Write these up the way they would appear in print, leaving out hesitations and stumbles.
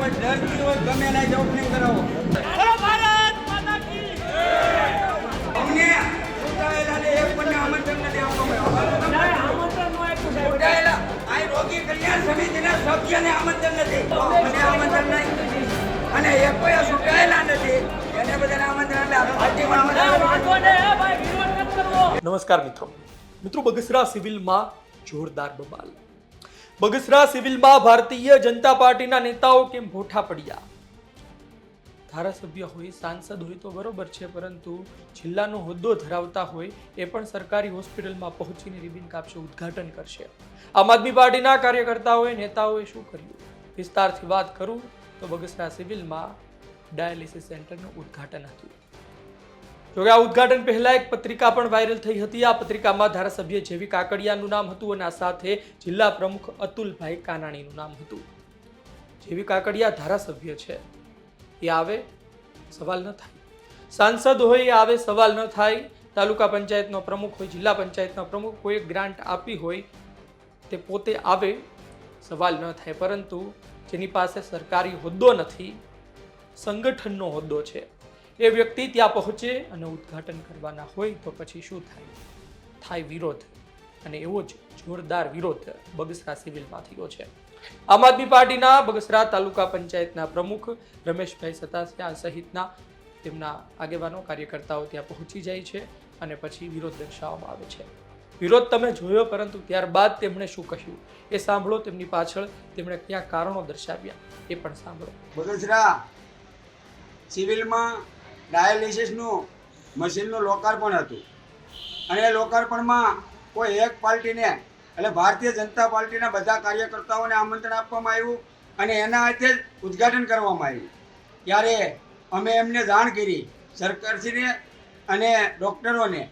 કોઈ દર્દી હોય ગમે એના ઓપનિંગ કરાવો. ભારત માતા કી અમને ચૂંટાયેલાને એક પણ આમંત્રણ નથી આપવામાં ચૂંટાયેલા આ રોગી કલ્યાણ સમિતિના સભ્યને આમંત્રણ નથી, મને આમંત્રણ નહીં અને એક કોઈ ચૂંટાયેલા નથી એને બધાને આમંત્રણ આપે. નમસ્કાર મિત્રો, બગસરા સિવિલમાં જોરદાર બબાલ. બગસરા સિવિલમાં ભારતીય જનતા પાર્ટીના નેતાઓ કેમ ભોઠા પડ્યા? ધારાસભ્ય હોય, સાંસદ હોય તો બરોબર છે, પરંતુ જિલ્લાનો હોદ્દો ધરાવતા હોય એ પણ સરકારી હોસ્પિટલમાં પહોંચીને રિબિન કાપશે, ઉદ્ઘાટન કરશે. આમ આદમી પાર્ટીના કાર્યકર્તાઓએ, નેતાઓએ શું કર્યું? વિસ્તારથી વાત કરું તો બગસરા સિવિલમાં ડાયાલિસિસ સેન્ટરનું ઉદ્ઘાટન હતું. જોકે આ ઉદ્ઘાટન પહેલા એક પત્રિકા પણ વાયરલ થઈ હતી. આ પત્રિકામાં ધારાસભ્ય જેવી કાકડિયાનું નામ હતું અને આ સાથે જિલ્લા પ્રમુખ અતુલભાઈ કાનાણીનું નામ હતું. જેવી કાકડિયા ધારાસભ્ય છે એ આવે, સવાલ ન થાય. સાંસદ હોય એ આવે, સવાલ ન થાય. તાલુકા પંચાયતનો પ્રમુખ હોય, જિલ્લા પંચાયતનો પ્રમુખ કોઈ ગ્રાન્ટ આપી હોય તે પોતે આવે, સવાલ ન થાય. પરંતુ જેની પાસે સરકારી હોદ્દો નથી, સંગઠનનો હોદ્દો છે, એ વ્યક્તિ ત્યાં પહોંચે અને ઉદ્ઘાટન કરવાના હોય તો પછી શું થાય વિરોધ. અને એવો જ જોરદાર વિરોધ બગસરા સિવિલમાં થયો છે. આમ આદમી પાર્ટીના બગસરા તાલુકા પંચાયતના પ્રમુખ રમેશભાઈ સતાસિયા સહિતના તેમના આગેવાનો, કાર્યકર્તાઓ ત્યાં પહોંચી જાય છે અને પછી વિરોધ દર્શાવવામાં આવે છે. વિરોધ તમે જોયો, પરંતુ ત્યારબાદ તેમણે શું કહ્યું એ સાંભળો. તેમની પાછળ તેમણે કયા કારણો દર્શાવ્યા એ પણ સાંભળો. બગસરા સિવિલમાં ડાયાલિસિસનું મશીનનું લોકાર્પણ હતું અને એ લોકાર્પણમાં કોઈ એક પાર્ટીને એટલે ભારતીય જનતા પાર્ટીના બધા કાર્યકર્તાઓને આમંત્રણ આપવામાં આવ્યું અને એના હાથે જ ઉદ્ઘાટન કરવામાં આવ્યું. ત્યારે અમે એમને જાણ કરી સરકારશ્રીને અને ડૉક્ટરોને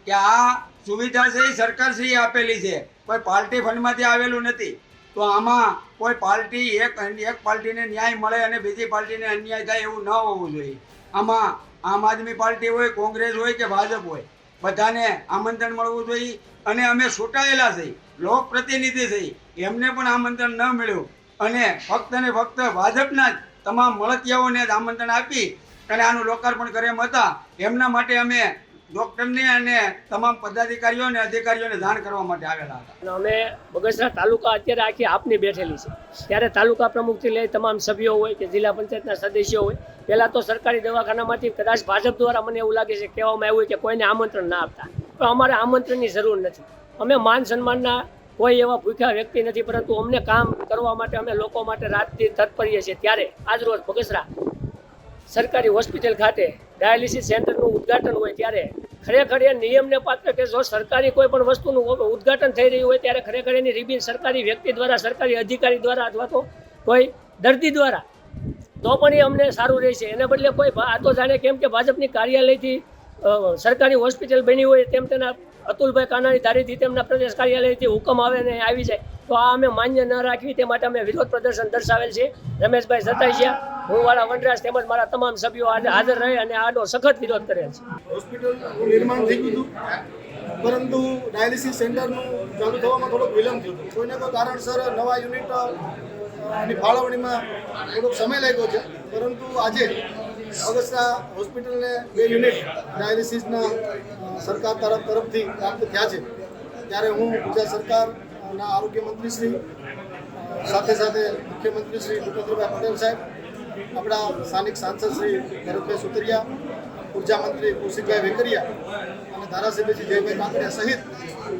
કે આ સુવિધા છે એ સરકારશ્રીએ આપેલી છે, કોઈ પાર્ટી ફંડમાંથી આવેલું નથી. તો આમાં કોઈ પાર્ટી એક પાર્ટીને ન્યાય મળે અને બીજી પાર્ટીને અન્યાય થાય એવું ન હોવું જોઈએ. આમાં આમ આદમી પાર્ટી હોય, કોંગ્રેસ હોય કે ભાજપ હોય, બધાને આમંત્રણ મળવું જોઈએ. અને અમે ચૂંટાયેલા છીએ, લોકપ્રતિનિધિ છીએ, એમને પણ આમંત્રણ ન મળ્યું અને ફક્ત ને ફક્ત ભાજપના જ તમામ મળતિયાઓને જ આમંત્રણ આપી અને આનું લોકાર્પણ કરે એમ હતા. એમના માટે અમે ડૉક્ટરને અને તમામ પદાધિકારીઓ અને અધિકારીઓને જાણ કરવા માટે આવેલા હતા. અમે બગસરા તાલુકા અત્યારે આખી આપની બેઠેલી છે, ત્યારે તાલુકા પ્રમુખથી લઈ તમામ સભ્યો હોય કે જિલ્લા પંચાયતના સદસ્યો હોય, પહેલાં તો સરકારી દવાખાનામાંથી કદાચ ભાજપ દ્વારા મને એવું લાગે છે કહેવામાં આવ્યું કે કોઈને આમંત્રણ ના આપતા, પણ અમારે આમંત્રણની જરૂર નથી. અમે માન સન્માનના કોઈ એવા ભૂખ્યા વ્યક્તિ નથી, પરંતુ અમને કામ કરવા માટે અમે લોકો માટે રાતથી તત્પરીએ છીએ. ત્યારે આજરોજ બગસરા સરકારી હોસ્પિટલ ખાતે ડાયાલિસિસ સેન્ટરનું ઉદ્ઘાટન હોય ત્યારે ખરેખર એ નિયમને પાત્ર કે જો સરકારી કોઈ પણ વસ્તુનું ઉદ્ઘાટન થઈ રહ્યું હોય ત્યારે ખરેખર એની રિબિન સરકારી વ્યક્તિ દ્વારા, સરકારી અધિકારી દ્વારા અથવા તો કોઈ દર્દી દ્વારા તો પણ એ અમને સારું રહેશે. એને બદલે કોઈ આ તો જાણે કેમ કે ભાજપની કાર્યાલયથી સરકારી હોસ્પિટલ બની હોય તેમ તેના અતુલભાઈ કાનાણી ધારીથી તેમના પ્રદેશ કાર્યાલયથી હુકમ આવે ને આવી જાય, તો આ અમે માન્ય ન રાખવી તે માટે અમે વિરોધ પ્રદર્શન દર્શાવેલ છે. રમેશભાઈ સતાસિયા, હું વાળા વનરાજ તેમજ મારા તમામ સભ્યો આજે હાજર રહી અને આનો સખત વિરોધ કરેલ છે. હોસ્પિટલ નિર્માણ થઈ ગયું હતું, પરંતુ ડાયાલિસિસ સેન્ટરનું ચાલુ થવામાં થોડોક વિલંબ થયો હતો. કોઈને કોઈ કારણસર નવા યુનિટની ફાળવણીમાં થોડોક સમય લાગ્યો છે, પરંતુ આજે બગસરા હોસ્પિટલને 2 યુનિટ ડાયાલિસિસના સરકાર તરફથી પ્રાપ્ત થયા છે. ત્યારે હું ગુજરાત સરકારના આરોગ્ય મંત્રીશ્રી સાથે સાથે મુખ્યમંત્રી શ્રી ભૂપેન્દ્રભાઈ પટેલ સાહેબ, આપણા સ્થાનિક સાંસદ શ્રી ભરતભાઈ સુતરિયા, ઉર્જા મંત્રી કૌશિકભાઈ વેકરિયા અને ધારાસભ્ય શ્રી જયભાઈ કાકડિયા સહિત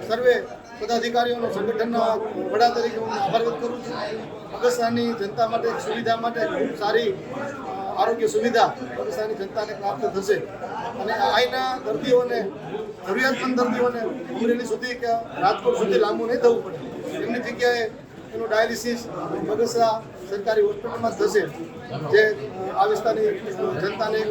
સર્વે પદાધિકારીઓનો સંગઠનના વડા તરીકે હું આભાર વ્યક્ત કરું છું. બગસરાની જનતા માટે સુવિધા માટે ખૂબ સારી આરોગ્ય સુવિધા બગસરાની જનતાને પ્રાપ્ત થશે અને અહીંના દર્દીઓને, જરૂરિયાતમંદ દર્દીઓને અમરેલી સુધી કે રાજકોટ સુધી લાંબુ નહીં થવું પડે. એમની જગ્યાએ એનું ડાયાલિસિસ બગસરા સરકારી હોસ્પિટલમાં થશે, જે આ વિસ્તારની જનતાને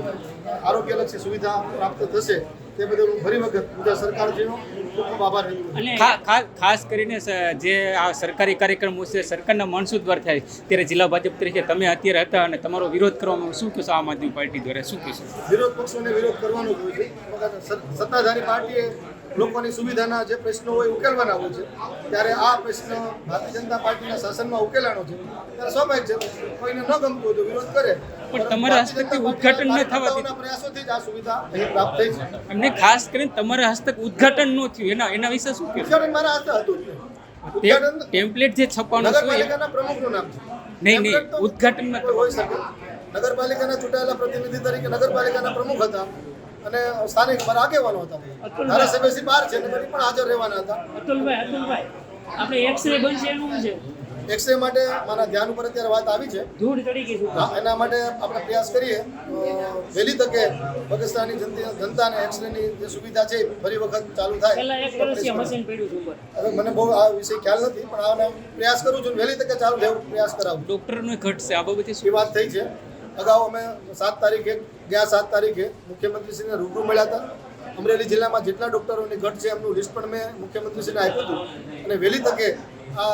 આરોગ્યલક્ષી સુવિધા પ્રાપ્ત થશે. તે બદલ હું ફરી વખત ગુજરાત સરકારશ્રીનો ખૂબ ખૂબ આભાર વ્યક્ત કરું. ખાસ કરીને જે આ સરકારી કાર્યક્રમો છે સરકારના માણસો દ્વારા થાય, ત્યારે જિલ્લા ભાજપ તરીકે તમે અત્યારે હતા અને તમારો વિરોધ કરવામાં શું કહેશો? આમ આદમી પાર્ટી દ્વારા શું કહેશો? વિરોધ પક્ષોને વિરોધ કરવાનો જ હોય છે. સત્તાધારી પાર્ટીએ લોકોની સુવિધાના જે પ્રશ્નો હોય ઉકેલવાના હોય છે ત્યારે આ પ્રશ્ન ભારતીય જનતા પાર્ટીના શાસનમાં ઉકેલાનો છે ત્યારે સ્વાભાવિક છે કોઈને ન ગમતું હોય તો વિરોધ કરે. પણ તમારા હસ્તકથી ઉદ્ઘાટન ન થવા દીધું. પ્રયાસોથી જ આ સુવિધા અહીં પ્રાપ્ત થઈ છે. એમને ખાસ કરીને તમારા હસ્તક ઉદ્ઘાટન ન થયું એના વિશે શું કહ્યું? ઉદ્ઘાટન મારા હાથે હતું જ નહીં. ઉદ્ઘાટન ટેમ્પલેટ જે છપાણું છે નગરપાલિકાના પ્રમુખનું નામ છે. નહીં ટેમ્પલેટ તો ઉદ્ઘાટનમાં કોઈ હોઈ શકે. નગરપાલિકાના ચૂંટાયેલા પ્રતિનિધિ તરીકે નગરપાલિકાના પ્રમુખ હતા અને સ્થાનિક પર આગેવાનો હતા. ધારાસભ્યશ્રી બહાર છે નગરી પણ હાજર રહેવાના હતા. અતુલભાઈ આપણે એક્સરે બનશે એનું છે એક્સરે માટે મારા ધ્યાન ઉપર અત્યારે વાત આવી છે. ધૂળ ચડી ગઈ છે. હા, એના માટે આપણે પ્રયાસ કરીએ વહેલી તકે બગસરાની જનતાને એક્સરેની જે સુવિધા છે ફરી વખત ચાલુ થાય. પહેલા એક વર્ષથી મશીન પડ્યું છે ઉપર. હવે મને બહુ આ વિષય ખ્યાલ નથી પણ આનો પ્રયાસ કરું છું વહેલી તકે ચાલુ થયો પ્રયાસ કરાવું. ડૉક્ટરનો ઘટશે આ બાબતે એ વાત થઈ છે. અગાઉ અમે 7 તારીખે મુખ્યમંત્રીશ્રીને રૂબરૂ મળ્યા હતા. અમરેલી જિલ્લામાં જેટલા ડૉક્ટરોની ઘટ છે એમનું લિસ્ટ પણ મેં મુખ્યમંત્રીશ્રીને આપ્યું હતું અને વહેલી તકે આ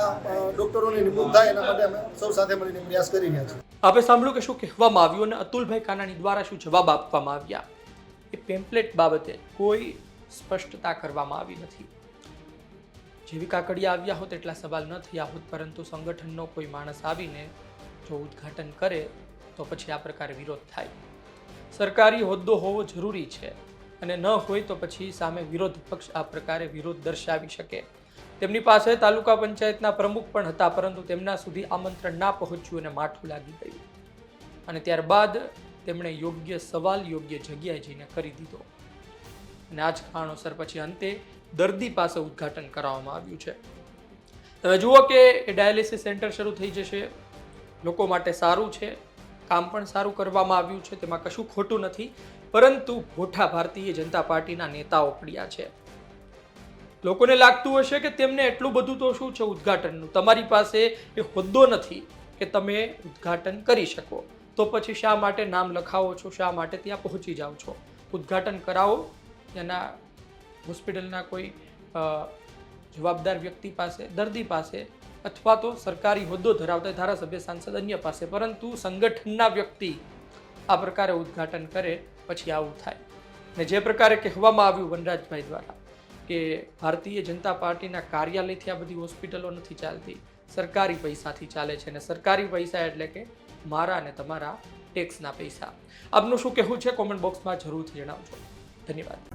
ડૉક્ટરોની નિમણૂક થાય એના માટે અમે સૌ સાથે મળીને પ્રયાસ કરી રહ્યા છીએ. આપે સાંભળ્યું કે શું કહેવામાં આવ્યું અને અતુલભાઈ કાનાણી દ્વારા શું જવાબ આપવામાં આવ્યા. એ પેમ્પલેટ બાબતે કોઈ સ્પષ્ટતા કરવામાં આવી નથી. જેવી કાકડિયા આવ્યા હોત એટલા સવાલ ન થયા હોત, પરંતુ સંગઠનનો કોઈ માણસ આવીને જો ઉદ્ઘાટન કરે તો પછી આ પ્રકારે વિરોધ થાય. સરકારી હોદ્દો હોવો જરૂરી છે અને ન હોય તો પછી સામે વિરોધ પક્ષ આ પ્રકારે વિરોધ દર્શાવી શકે. તેમની પાસે તાલુકા પંચાયતના પ્રમુખ પણ હતા, પરંતુ તેમના સુધી આમંત્રણ ના પહોંચ્યું અને માઠું લાગી ગયું અને ત્યારબાદ તેમણે યોગ્ય સવાલ યોગ્ય જગ્યાએ જઈને કરી દીધો અને આ જ કારણોસર પછી અંતે દર્દી પાસે ઉદ્ઘાટન કરવામાં આવ્યું છે. તમે જુઓ કે એ ડાયાલિસિસ સેન્ટર શરૂ થઈ જશે, લોકો માટે સારું છે, કામ પણ સારું કરવામાં આવ્યું છે, તેમાં કશું ખોટું નથી, પરંતુ મોટા ભારતીય જનતા પાર્ટીના નેતાઓ પડ્યા છે. લોકોને લાગતું હશે કે તેમને એટલું બધું તો શું છે ઉદ્ઘાટનનું, તમારી પાસે એ હોદ્દો નથી કે તમે ઉદ્ઘાટન કરી શકો, તો પછી શા માટે નામ લખાવો છો, શા માટે ત્યાં પહોંચી જાઓ છો? ઉદ્ઘાટન કરાવો એના હોસ્પિટલના કોઈ જવાબદાર વ્યક્તિ પાસે, દર્દી પાસે, અથવા તો સરકારી હોદ્દો ધરાવતા ધારાસભ્ય, સાંસદ, અન્ય પાસે, પરંતુ સંગઠનના વ્યક્તિ આ પ્રકારે ઉદ્ઘાટન કરે પછી આવું થાય. ને જે પ્રકારે કહેવામાં આવ્યું વનરાજભાઈ દ્વારા કે ભારતીય જનતા પાર્ટીના કાર્યાલયથી આ બધી હોસ્પિટલો નથી ચાલતી, સરકારી પૈસાથી ચાલે છે, અને સરકારી પૈસા એટલે કે મારા અને તમારા ટેક્સના પૈસા. આપનું શું કહેવું છે કોમેન્ટ બોક્સમાં જરૂરથી જણાવજો. ધન્યવાદ.